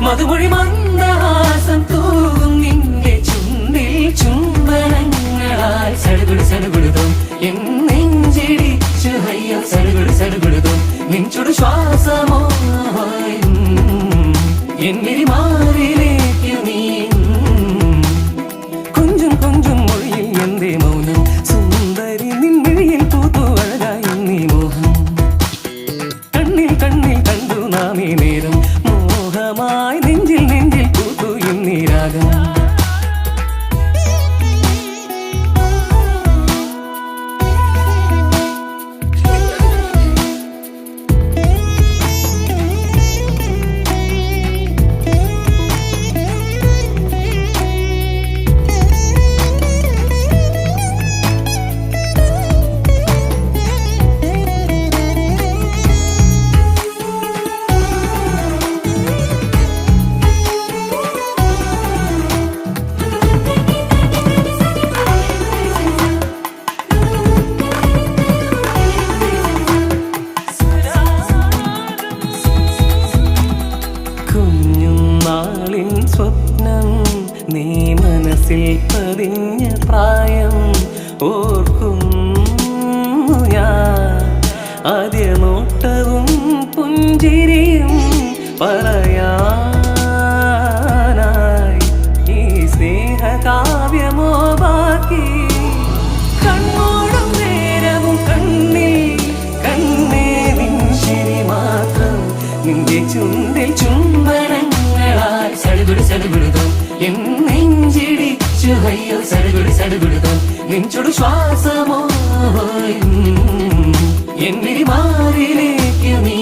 മധുമൊഴി മന്ദഹാസം തൂകും നിന്റെ ചുണ്ടിൽ ചുംബനങ്ങളാൽ സടുകുടു സടുകുടുതും എൻ നെഞ്ചിടിച്ചു അയ്യോ സടുകുടു സടുകുടുതും നിൻചുടു ശ്വാസമോ എന്നിരി മാറിലേക്കു നീ കൊഞ്ചും കൊഞ്ചും മൊഴിയിൽ എന്തേ മൗനം സുന്ദരി നിൻമിഴിയിൽ പൂത്തു അഴകായി നീ മോഹം കണ്ണിൽ കണ്ണിൽ കണ്ടു നാം ഈ നേരം മോഹമായി നെഞ്ചിൽ നെഞ്ചിൽ പൂത്തു എന്നീ രാഗം സ്വപ്നം നീ മനസ്സിൽ പതിഞ്ഞ പ്രായം ഓർക്കുന്നു ഞാൻ ആദ്യ നോട്ടവും പുഞ്ചിരിയും പറയാനായി ഈ സ്നേഹകാവ്യമോ ബാക്കി കണ്ണോടും നേരവും കണ്ണിൽ കണ്ണേ നിൻ ശരി മാത്രം നിന്റെ ചുണ്ടിൽ ചുംബനങ്ങൾ സടുകുടു സടുകുടുതും എൻ നെഞ്ചിടിച്ചു അയ്യോ സടുകുടു സടുകുടുതും നിൻചുടു ശ്വാസമോ എന്നിരി മാറിലേക്കു നീ